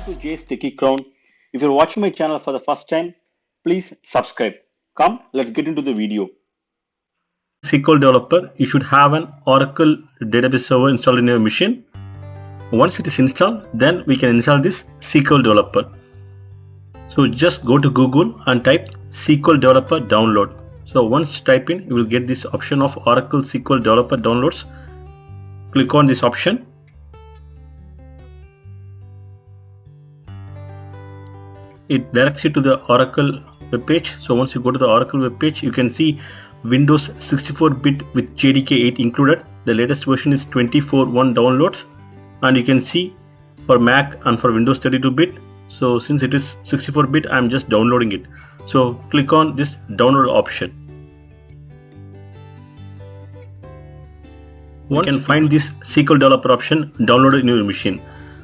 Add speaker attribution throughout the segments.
Speaker 1: Welcome to Jay's Techie Crown. If you're watching my channel for the first time, please subscribe. Come, let's get into the video.
Speaker 2: SQL developer, you should have an Oracle database server installed in your machine. Once it is installed, then we can install this SQL developer. So just go to Google and type SQL developer download. So once type in, you will get this option of Oracle SQL developer downloads. Click on this option. It directs you to the Oracle web page. So once you go to the Oracle web page, you can see Windows 64-bit with JDK 8 included. The latest version is 24.1 downloads, and you can see for Mac and for Windows 32-bit. So since it is 64-bit, I am just downloading it. So click on this download option. You can find this SQL developer option downloaded in your machine.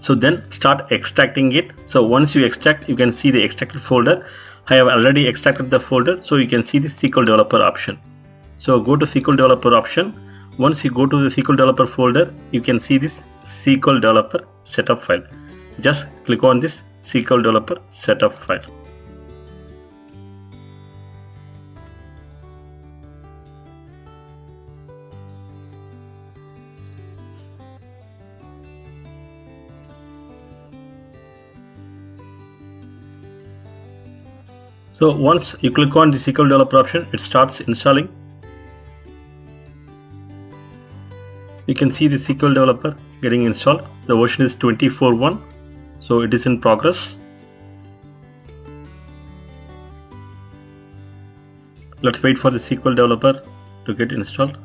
Speaker 2: So then start extracting it. So once you extract, you can see the extracted folder. I have already extracted the folder, so you can see the SQL developer option. So go to SQL developer option. Once you go to the SQL developer folder, you can see this SQL developer setup file. Just click on this SQL developer setup file. So once you click on the SQL developer option, it starts installing. You can see the SQL developer getting installed. The version is 24.1, so it is in progress. Let's wait for the SQL developer to get installed.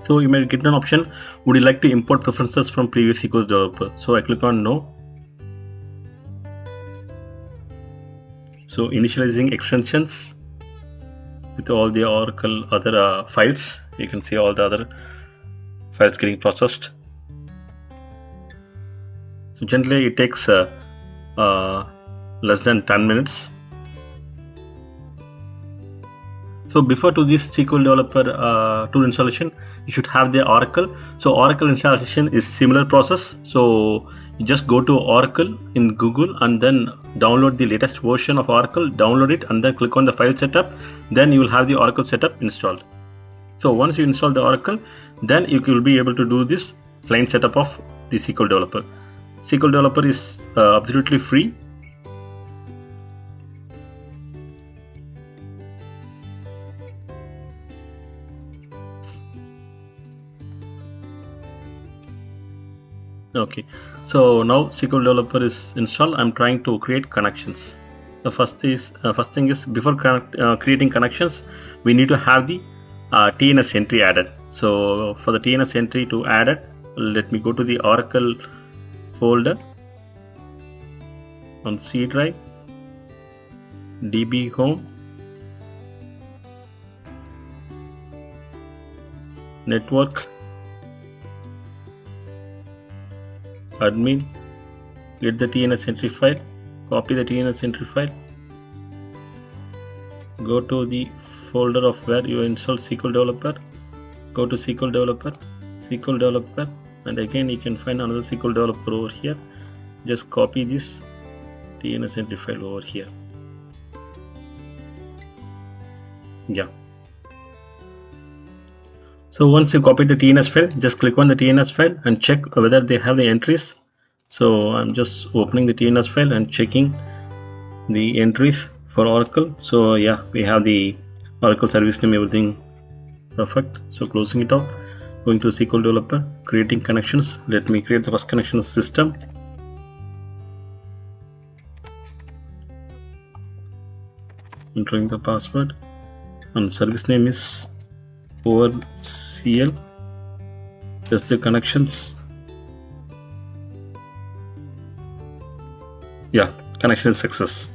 Speaker 2: So you might get an option, would you like to import preferences from previous SQL developer? So I click on no. So initializing extensions with all the Oracle other files. You can see all the other files getting processed. So generally it takes less than 10 minutes. So before to this SQL developer tool installation, you should have the Oracle. So Oracle installation is similar process. So you just go to Oracle in Google and then download the latest version of Oracle, download it and then click on the file setup. Then you will have the Oracle setup installed. So once you install the Oracle, then you will be able to do this client setup of the SQL developer. SQL developer is absolutely free. Okay, so now SQL developer is installed. I'm trying to create connections. The first thing is before creating connections, we need to have the TNS entry added. So for the TNS entry to add it, let me go to the Oracle folder on C drive, DB home, network, admin, get the TNS entry file, copy the TNS entry file, go to the folder of where you install SQL developer, go to SQL developer, and again you can find another SQL developer over here. Just copy this TNS entry file over here. Yeah. So once you copy the TNS file, just click on the TNS file and check whether they have the entries. So I'm just opening the TNS file and checking the entries for Oracle. So yeah, we have the Oracle service name, everything perfect. So closing it out, going to SQL developer, creating connections. Let me create the first connection system. Entering the password, and service name is ORCL. Just the connections. Yeah, connection is success.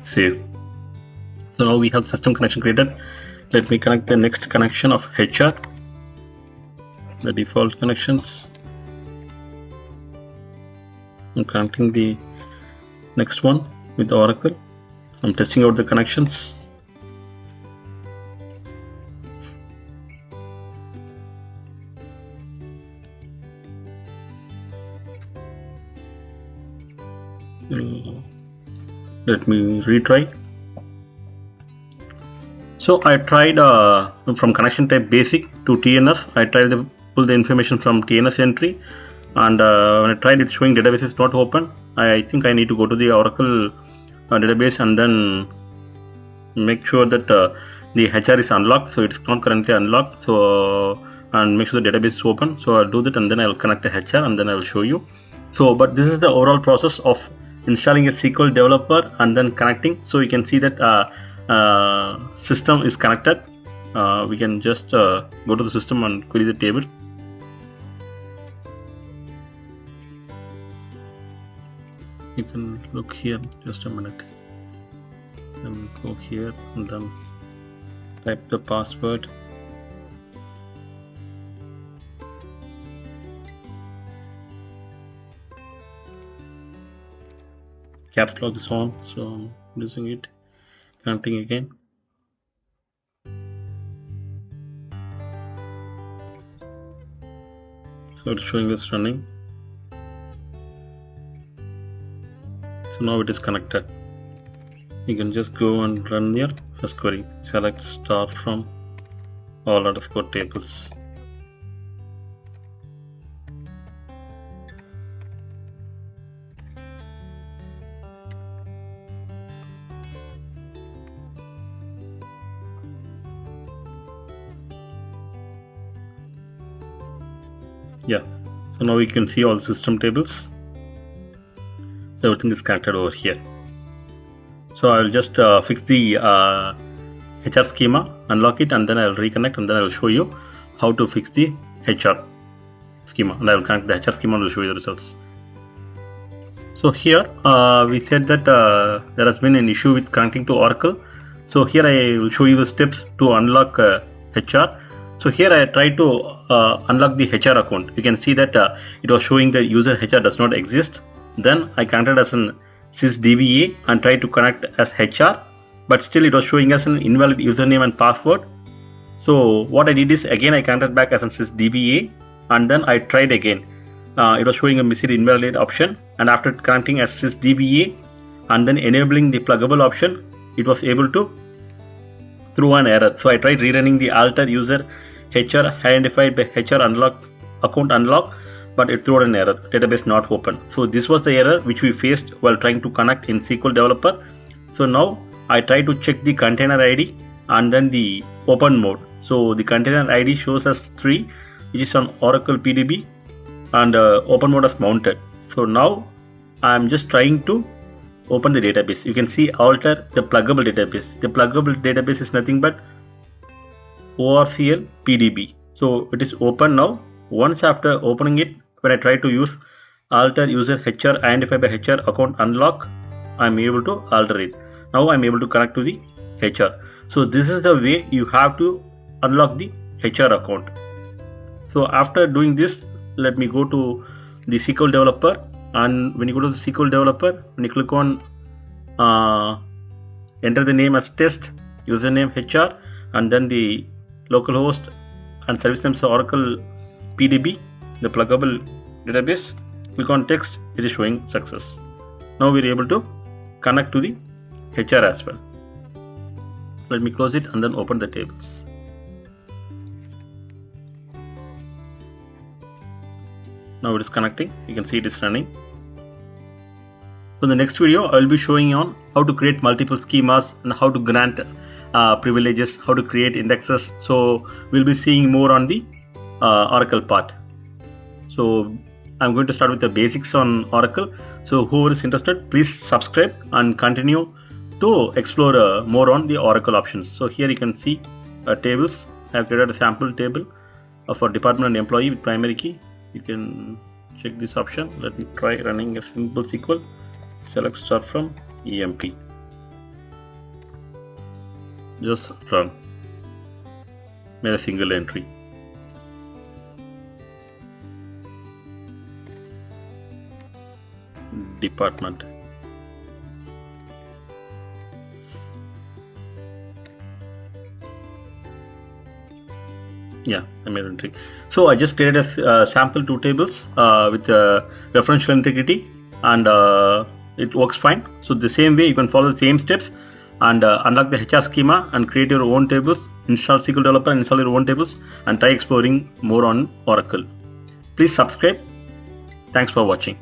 Speaker 2: Save. So now we have system connection created. Let me connect the next connection of HR, the default connections. I'm connecting the next one with Oracle. I'm testing out the connections. Let me retry. So I tried from connection type basic to TNS. I tried to pull the information from TNS entry, and when I tried it showing database is not open. I think I need to go to the Oracle database and then make sure that the HR is unlocked. So it's not currently unlocked. So and make sure the database is open. So I'll do that and then I'll connect the HR and then I'll show you. So but this is the overall process of installing a SQL developer and then connecting. So you can see that system is connected. We can just go to the system and query the table. You can look here, just a minute, and go here and then type the password. Caps lock is on, so I'm using it. Connecting again. So it's showing us running. So now it is connected. You can just go and run your first query. Select star from all underscore tables. Yeah, so now we can see all system tables. Everything is connected over here. So I'll just fix the HR schema, unlock it, and then I'll reconnect, and then I'll show you how to fix the HR schema, and I'll connect the HR schema and I'll show you the results. So here we said that there has been an issue with connecting to Oracle. So here I will show you the steps to unlock HR. So here I tried to unlock the HR account. You can see that it was showing the user HR does not exist. Then I connected as an sysdba and tried to connect as HR, but still it was showing as an invalid username and password. So what I did is again I connected back as an sysdba and then I tried again. It was showing a missing invalid option, and after connecting as sysdba and then enabling the pluggable option, it was able to throw an error. So I tried rerunning the alter user HR identified by HR unlock account unlock, but it threw an error, database not open. So this was the error which we faced while trying to connect in SQL Developer. So now I try to check the container ID and then the open mode. So the container ID shows as 3, which is on Oracle PDB, and open mode is mounted. So now I am just trying to open the database. You can see alter the pluggable database. The pluggable database is nothing but ORCL PDB. So it is open now. Once after opening it, when I try to use alter user HR identified by HR account unlock, I am able to alter it. Now I am able to connect to the HR. So this is the way you have to unlock the HR account. So after doing this, let me go to the SQL Developer, and when you go to the SQL Developer, when you click on enter the name as test, username HR, and then the localhost and service name is Oracle PDB, the pluggable database, click on text, it is showing success. Now we are able to connect to the HR as well. Let me close it and then open the tables. Now it is connecting. You can see it is running. So in the next video, I will be showing on how to create multiple schemas and how to grant privileges, how to create indexes. So we'll be seeing more on the Oracle part. So I'm going to start with the basics on Oracle. So whoever is interested, please subscribe and continue to explore more on the Oracle options. So here you can see tables. I have created a sample table for department and employee with primary key. You can check this option. Let me try running a simple SQL. Select start from EMP. Just run. Made a single entry. Department. Yeah, I made an entry. So I just created a sample two tables with referential integrity, and it works fine. So the same way you can follow the same steps and unlock the HR schema and create your own tables, install SQL Developer and install your own tables, and try exploring more on Oracle. Please subscribe. Thanks for watching.